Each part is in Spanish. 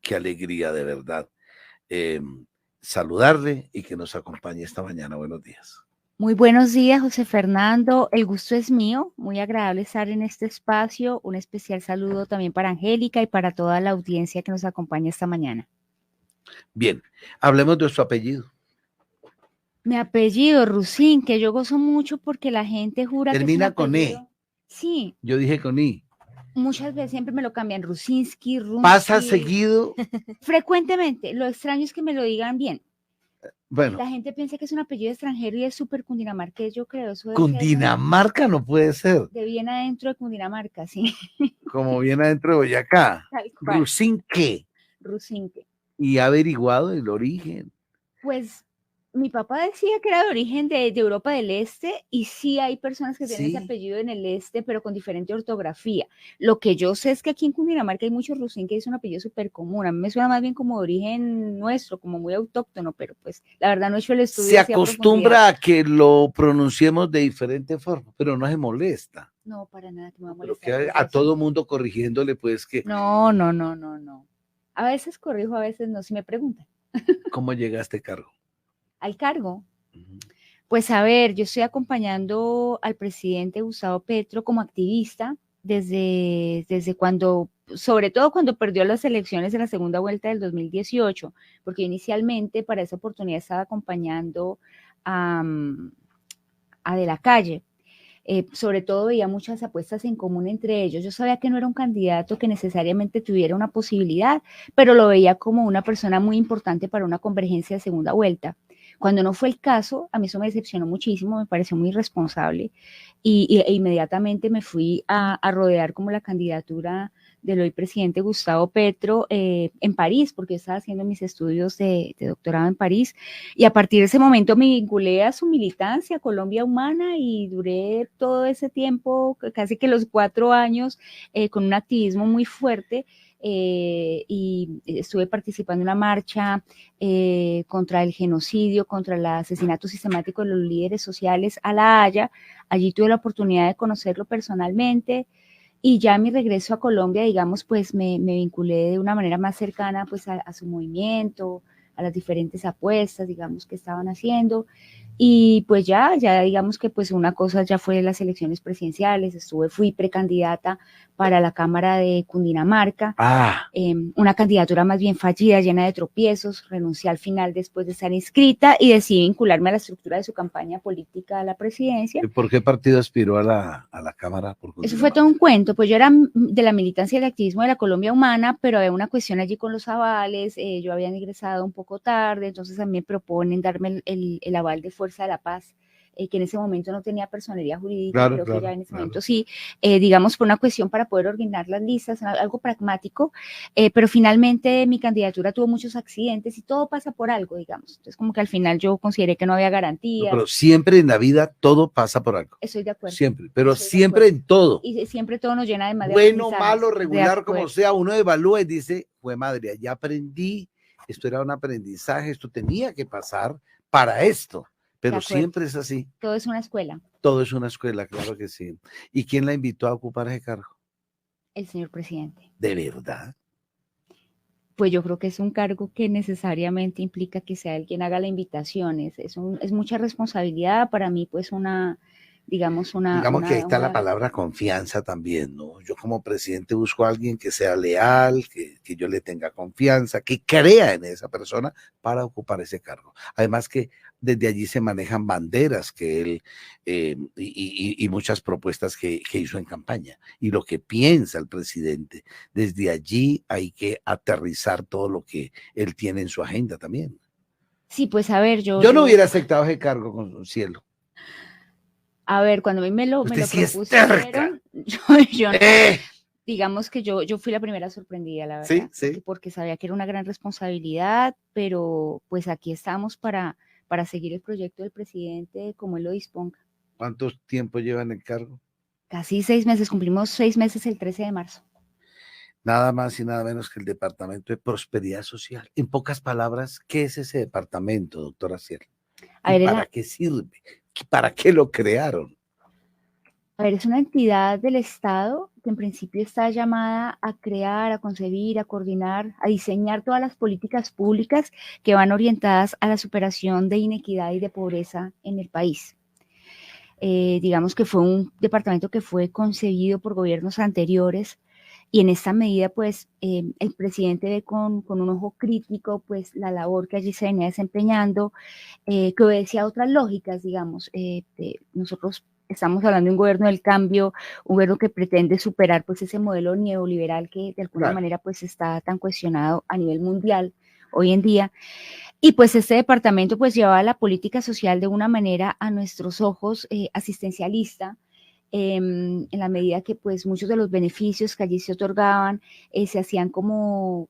Qué alegría de verdad eh, saludarle y que nos acompañe esta mañana. Buenos días. Muy buenos días, José Fernando. El gusto es mío. Muy agradable estar en este espacio. Un especial saludo también para Angélica y para toda la audiencia que nos acompaña esta mañana. Bien, hablemos de su apellido. Mi apellido, Rusín, que yo gozo mucho porque la gente jura que es un Termina con E. apellido. Sí, Yo dije con I. muchas veces siempre me lo cambian, Rusinski, Pasa Runsky. seguido. Frecuentemente, lo extraño es que me lo digan bien. Bueno, La gente piensa que es un apellido extranjero y es súper cundinamarqués, yo creo. Eso debe ser Cundinamarca no puede ser, de bien adentro de Cundinamarca, sí, como viene adentro de Boyacá. tal cual. Rusinque. Rusinque. Y ha averiguado el origen. Pues mi papá decía que era de origen de Europa del Este y sí hay personas que tienen ese Sí, apellido en el este, pero con diferente ortografía. Lo que yo sé es que aquí en Cundinamarca hay muchos Rusín que es un apellido súper común. A mí me suena más bien como de origen nuestro, como muy autóctono, pero pues la verdad no he hecho el se estudio así a profundidad. acostumbra a que lo pronunciemos de diferente forma, pero no se molesta. No, para nada que me va a No, pero molestar que que sea a todo así. mundo corrigiéndole, pues que, No, no, no, no, no. A veces corrijo, a veces no, si me preguntan. ¿cómo llega a este cargo? Al cargo. Ujú. Pues a ver, yo estoy acompañando al presidente Gustavo Petro como activista desde cuando, sobre todo cuando perdió las elecciones en la segunda vuelta del 2018, porque inicialmente para esa oportunidad estaba acompañando a, a De la Calle. Sobre todo veía muchas apuestas en común entre ellos. Yo sabía que no era un candidato que necesariamente tuviera una posibilidad, pero lo veía como una persona muy importante para una convergencia de segunda vuelta. Cuando no fue el caso, a mí eso me decepcionó muchísimo, me pareció muy irresponsable e inmediatamente me fui a rodear como la candidatura del hoy presidente Gustavo Petro en París, porque yo estaba haciendo mis estudios de doctorado en París y a partir de ese momento me vinculé a su militancia, a Colombia Humana, y duré todo ese tiempo, casi que los 4 años, con un activismo muy fuerte. Y estuve participando en una marcha contra el genocidio, contra el asesinato sistemático de los líderes sociales a La Haya. Allí tuve la oportunidad de conocerlo personalmente y ya a mi regreso a Colombia, digamos, pues me vinculé de una manera más cercana pues a su movimiento, a las diferentes apuestas, digamos, que estaban haciendo. Y pues ya digamos que pues una cosa ya fue las elecciones presidenciales, fui precandidata para la Cámara de Cundinamarca, Ah, una candidatura más bien fallida, llena de tropiezos, renuncié al final después de estar inscrita y decidí vincularme a la estructura de su campaña política a la presidencia. ¿y por qué partido aspiró a la Cámara por Eso fue todo Cundinamarca? un cuento, pues yo era de la militancia y del activismo de la Colombia Humana, pero había una cuestión allí con los avales, yo había ingresado un poco tarde, entonces a mí me proponen darme el aval de Fuerza de la Paz, que en ese momento no tenía personería jurídica, Claro, creo que ya claro, en ese claro. momento sí, digamos por una cuestión para poder ordenar las listas, algo pragmático, pero finalmente mi candidatura tuvo muchos accidentes y todo pasa por algo, digamos, entonces como que al final yo consideré que no había No, garantías, pero siempre en la vida todo pasa por algo. estoy de acuerdo, Siempre, pero estoy de siempre acuerdo en todo. y siempre todo nos llena de más de Bueno, malo, aprendizajes. De regular, como acuerdo. sea, uno evalúa y dice, fue madre, ya aprendí, esto era un aprendizaje, esto tenía que pasar para esto, De pero acuerdo. siempre es así. Todo es una escuela. Todo es una escuela, claro que sí. ¿Y quién la invitó a ocupar ese cargo? El señor presidente. ¿De verdad? Pues yo creo que es un cargo que necesariamente implica que sea el quien haga la invitación. Es mucha responsabilidad para mí, pues digamos, Digamos que ahí está la palabra confianza también, ¿no? Yo como presidente busco a alguien que sea leal, que yo le tenga confianza, que crea en esa persona para ocupar ese cargo. Además que desde allí se manejan banderas que él y muchas propuestas que hizo en campaña y lo que piensa el presidente. Desde allí hay que aterrizar todo lo que él tiene en su agenda también. Sí, pues a ver, Yo no hubiera aceptado ese cargo con cielo. a ver, cuando a mí me Usted lo sí es terca. propusieron, yo digamos que yo fui la primera sorprendida, la Sí, verdad, sí. porque sabía que era una gran responsabilidad, pero pues aquí estamos para seguir el proyecto del presidente como él lo disponga. ¿Cuánto tiempo llevan en cargo? Casi 6 meses, cumplimos 6 meses el 13 de marzo. Nada más y nada menos que el Departamento de Prosperidad Social. En pocas palabras, ¿qué es ese departamento, doctora Cielo? A ¿Y ver, para qué sirve? ¿Para qué lo crearon? A ver, es una entidad del Estado que en principio está llamada a crear, a concebir, a coordinar, a diseñar todas las políticas públicas que van orientadas a la superación de inequidad y de pobreza en el país. Digamos que fue un departamento que fue concebido por gobiernos anteriores y en esta medida, pues, el presidente ve con un ojo crítico, pues, la labor que allí se venía desempeñando, que obedecía a otras lógicas, digamos. Nosotros estamos hablando de un gobierno del cambio, un gobierno que pretende superar, pues, ese modelo neoliberal que de alguna Claro. manera, pues, está tan cuestionado a nivel mundial hoy en día. Y pues este departamento pues llevaba la política social de una manera a nuestros ojos asistencialista, en la medida que pues muchos de los beneficios que allí se otorgaban se hacían como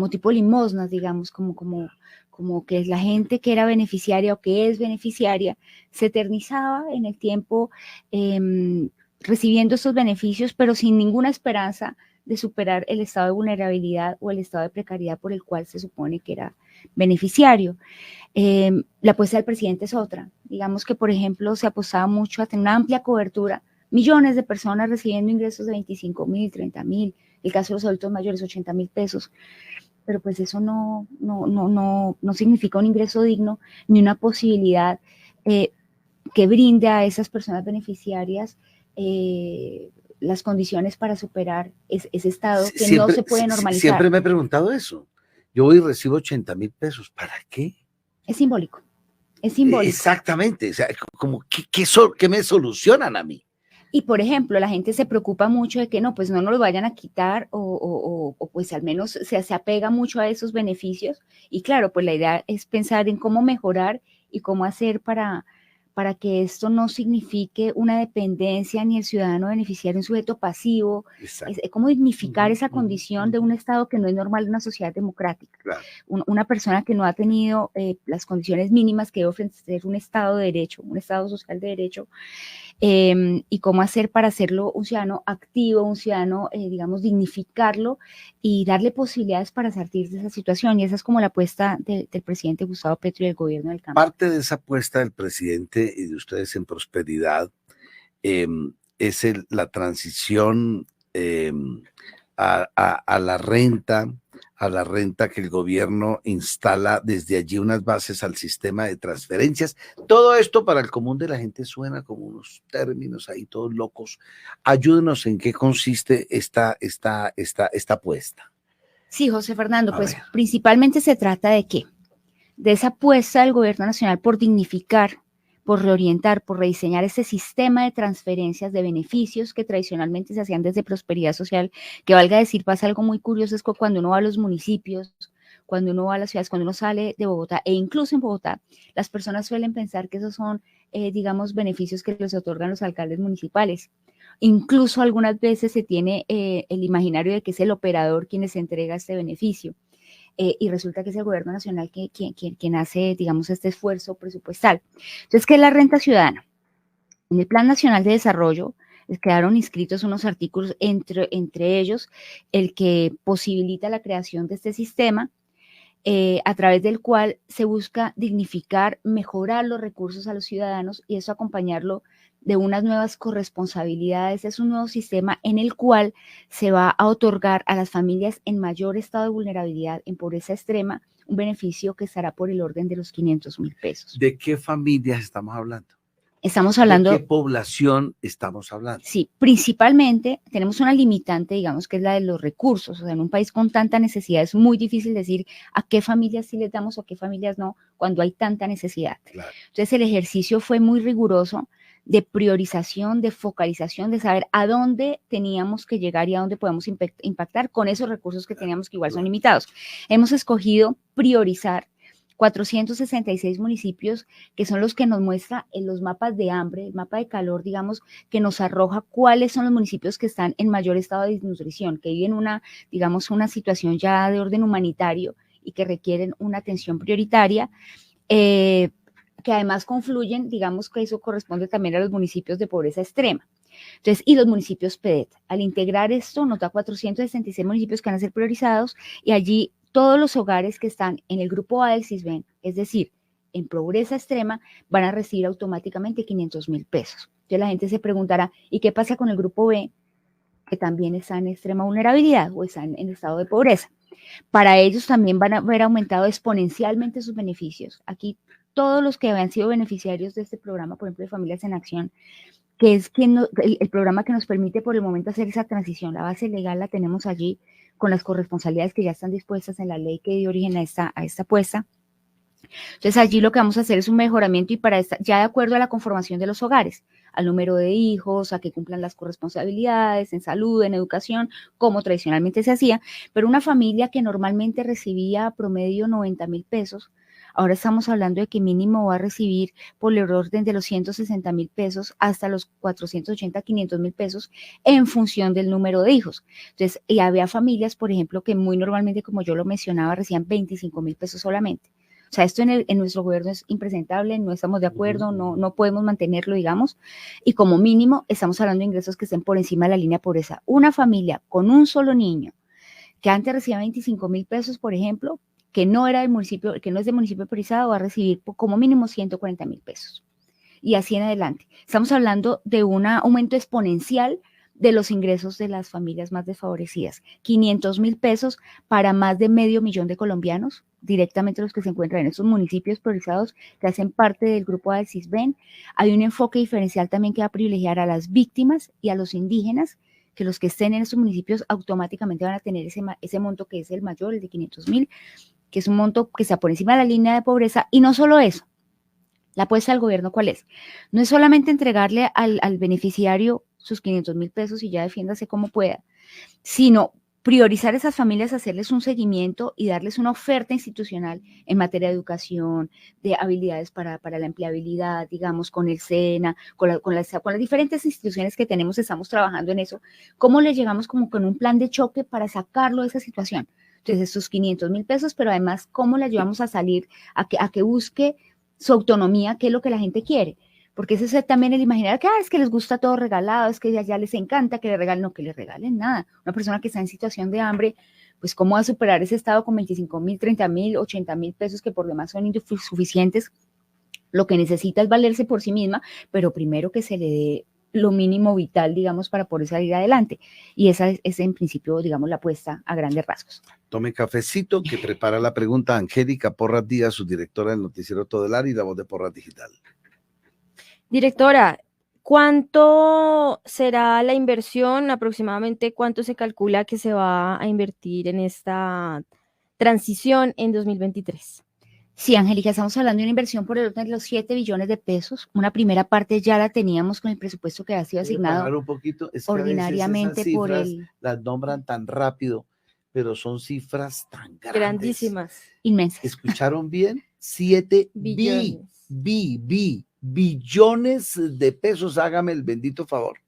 tipo limosnas, digamos, como que la gente que era beneficiaria o que es beneficiaria se eternizaba en el tiempo recibiendo estos beneficios, pero sin ninguna esperanza de superar el estado de vulnerabilidad o el estado de precariedad por el cual se supone que era beneficiario. La apuesta del presidente es otra. Digamos que, por ejemplo, se apostaba mucho a tener una amplia cobertura, millones de personas recibiendo ingresos de 25.000, 30.000, el caso de los adultos mayores, 80.000 pesos, pero pues eso no significa un ingreso digno ni una posibilidad que brinde a esas personas beneficiarias las condiciones para superar ese estado que no se puede normalizar. Siempre me he preguntado eso. Yo voy y recibo 80.000 pesos. ¿Para qué? Es simbólico. Es simbólico. Exactamente. O sea, como, ¿qué me solucionan a mí? Y, por ejemplo, la gente se preocupa mucho de que no, pues no nos lo vayan a quitar o pues al menos se apega mucho a esos beneficios. Y claro, pues la idea es pensar en cómo mejorar y cómo hacer para que esto no signifique una dependencia ni el ciudadano beneficiario un sujeto pasivo, es cómo dignificar esa condición de un Estado que no es normal en una sociedad democrática. Claro. Una persona que no ha tenido las condiciones mínimas que debe ofrecer un Estado de derecho, un Estado social de derecho, y cómo hacer para hacerlo un ciudadano activo, un ciudadano, digamos, dignificarlo y darle posibilidades para salir de esa situación. Y esa es como la apuesta del presidente Gustavo Petro y del gobierno del cambio. Parte de esa apuesta del presidente y de ustedes en prosperidad es la transición a la renta que el gobierno instala desde allí unas bases al sistema de transferencias. Todo esto para el común de la gente suena como unos términos ahí todos locos. Ayúdenos en qué consiste esta apuesta. Sí, José Fernando, pues principalmente se trata de qué? De esa apuesta del gobierno nacional por dignificar, por reorientar, por rediseñar este sistema de transferencias de beneficios que tradicionalmente se hacían desde prosperidad social, que valga decir, pasa algo muy curioso, es que cuando uno va a los municipios, cuando uno va a las ciudades, cuando uno sale de Bogotá, e incluso en Bogotá, las personas suelen pensar que esos son, digamos, beneficios que les otorgan los alcaldes municipales. Incluso algunas veces se tiene el imaginario de que es el operador quien les entrega este beneficio. Y resulta que es el gobierno nacional quien hace, digamos, este esfuerzo presupuestal. Entonces, ¿qué es la renta ciudadana? En el Plan Nacional de Desarrollo quedaron inscritos unos artículos, entre ellos el que posibilita la creación de este sistema, a través del cual se busca dignificar, mejorar los recursos a los ciudadanos y eso acompañarlo de unas nuevas corresponsabilidades. Es un nuevo sistema en el cual se va a otorgar a las familias en mayor estado de vulnerabilidad, en pobreza extrema, un beneficio que estará por el orden de los 500.000 pesos. ¿De qué familias estamos hablando? Estamos hablando... ¿De qué población estamos hablando? Sí, principalmente tenemos una limitante, digamos, que es la de los recursos. O sea, en un país con tanta necesidad es muy difícil decir a qué familias sí les damos o a qué familias no, cuando hay tanta necesidad. Claro. Entonces, el ejercicio fue muy riguroso de priorización, de focalización, de saber a dónde teníamos que llegar y a dónde podemos impactar con esos recursos que teníamos, que igual son limitados. Hemos escogido priorizar 466 municipios, que son los que nos muestra en los mapas de hambre, el mapa de calor, digamos, que nos arroja cuáles son los municipios que están en mayor estado de desnutrición, que viven una situación ya de orden humanitario y que requieren una atención prioritaria, que además confluyen, digamos que eso corresponde también a los municipios de pobreza extrema. Entonces, y los municipios PEDET. Al integrar esto, nos da 466 municipios que van a ser priorizados y allí todos los hogares que están en el grupo A del CISBEN, es decir, en pobreza extrema, van a recibir automáticamente 500.000 pesos. Entonces la gente se preguntará, ¿y qué pasa con el grupo B, que también está en extrema vulnerabilidad o está en estado de pobreza? Para ellos también van a ver aumentado exponencialmente sus beneficios. Aquí todos los que habían sido beneficiarios de este programa, por ejemplo, de Familias en Acción, que es el programa que nos permite por el momento hacer esa transición. La base legal la tenemos allí con las corresponsabilidades que ya están dispuestas en la ley que dio origen a esta apuesta. Entonces allí lo que vamos a hacer es un mejoramiento y ya de acuerdo a la conformación de los hogares, al número de hijos, a que cumplan las corresponsabilidades en salud, en educación, como tradicionalmente se hacía, pero una familia que normalmente recibía promedio 90,000 pesos, ahora estamos hablando de que mínimo va a recibir por el orden de los 160,000 pesos hasta los 480, 500,000 pesos en función del número de hijos. Entonces, y había familias, por ejemplo, que muy normalmente, como yo lo mencionaba, recibían 25,000 pesos solamente. O sea, esto en nuestro gobierno es impresentable, no estamos de acuerdo, no podemos mantenerlo, digamos, y como mínimo estamos hablando de ingresos que estén por encima de la línea de pobreza. Una familia con un solo niño que antes recibía 25,000 pesos, por ejemplo, que no era del municipio, que no es de municipio priorizado, va a recibir como mínimo 140,000 pesos. Y así en adelante. Estamos hablando de un aumento exponencial de los ingresos de las familias más desfavorecidas. 500,000 pesos para más de 500,000 de colombianos, directamente los que se encuentran en esos municipios priorizados que hacen parte del grupo del CISBEN. Hay un enfoque diferencial también que va a privilegiar a las víctimas y a los indígenas, que los que estén en esos municipios automáticamente van a tener ese monto que es el mayor, el de 500,000, que es un monto que está por encima de la línea de pobreza. Y no solo eso, la apuesta del gobierno, ¿cuál es? No es solamente entregarle al beneficiario sus 500,000 pesos y ya defiéndase como pueda, sino priorizar a esas familias, hacerles un seguimiento y darles una oferta institucional en materia de educación, de habilidades para la empleabilidad, digamos, con el SENA, con las diferentes instituciones que tenemos, estamos trabajando en eso. ¿Cómo le llegamos como con un plan de choque para sacarlo de esa situación? Entonces, estos 500,000 pesos, pero además, ¿cómo le ayudamos a salir, a que busque su autonomía, qué es lo que la gente quiere? Porque ese es también el imaginar que es que les gusta todo regalado, es que ya les encanta que le regalen, no, que le regalen nada. Una persona que está en situación de hambre, pues cómo va a superar ese estado con 25,000, 30,000, 80,000 pesos que por demás son insuficientes. Lo que necesita es valerse por sí misma, pero primero que se le dé lo mínimo vital, digamos, para poder salir adelante. Y esa es en principio, digamos, la apuesta a grandes rasgos. Tome cafecito, que prepara la pregunta Angélica Porras Díaz, su directora del noticiero Todo el Área y la voz de Porras Digital. Directora, ¿cuánto será la inversión? Aproximadamente, ¿cuánto se calcula que se va a invertir en esta transición en 2023? Sí, Angélica, estamos hablando de una inversión por el orden de los 7 billones de pesos. Una primera parte ya la teníamos con el presupuesto que ha sido asignado un poquito? Es que ordinariamente por el... Las nombran tan rápido, pero son cifras tan grandes. Grandísimas. Inmensas. ¿Escucharon bien? 7 billones de pesos, hágame el bendito favor.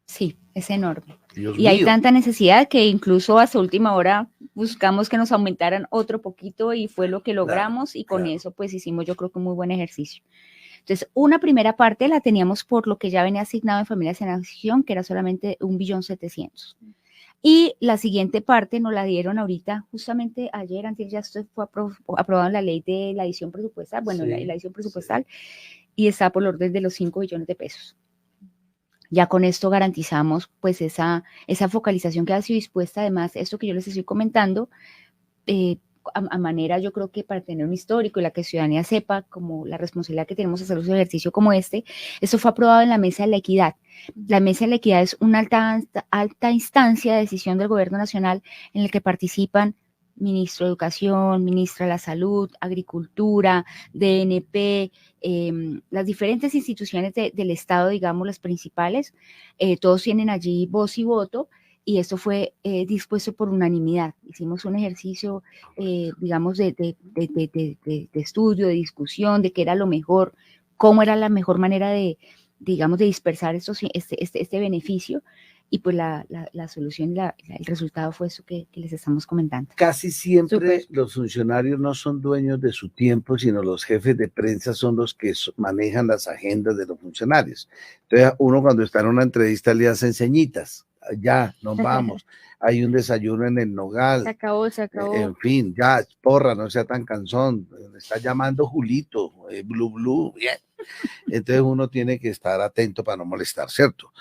Sí, es enorme. Dios y mío. Hay tanta necesidad que incluso hasta última hora buscamos que nos aumentaran otro poquito y fue lo que logramos y con eso pues hicimos yo creo que un muy buen ejercicio. Entonces, una primera parte la teníamos por lo que ya venía asignado en Familias en Acción, que era solamente 1.700.000. Y la siguiente parte nos la dieron ahorita, justamente ayer, antes ya esto fue aprobado en la ley de la edición presupuestal, bueno, sí, la edición presupuestal, y está por el orden de los 5 billones de pesos. Ya con esto garantizamos pues esa focalización que ha sido dispuesta, además, esto que yo les estoy comentando, a manera yo creo que para tener un histórico y la que la ciudadanía sepa como la responsabilidad que tenemos de hacer un ejercicio como esto fue aprobado en la Mesa de la Equidad. La Mesa de la Equidad es una alta instancia de decisión del gobierno nacional en la que participan ministro de Educación, ministra de la Salud, Agricultura, DNP, las diferentes instituciones del Estado, digamos, las principales, todos tienen allí voz y voto, y esto fue dispuesto por unanimidad. Hicimos un ejercicio, digamos, de estudio, de discusión, de qué era lo mejor, cómo era la mejor manera de, digamos, de dispersar este beneficio, y pues la solución, el resultado fue eso que les estamos comentando. Casi siempre los funcionarios no son dueños de su tiempo, sino los jefes de prensa son los que manejan las agendas de los funcionarios. Entonces, uno cuando está en una entrevista le hacen ceñitas. ya, nos vamos. Hay un desayuno en el Nogal. Se acabó, se acabó. En fin, ya, porra, no sea tan cansón. Me está llamando Julito, Blue Blue, bien. Entonces uno tiene que estar atento para no molestar, ¿cierto?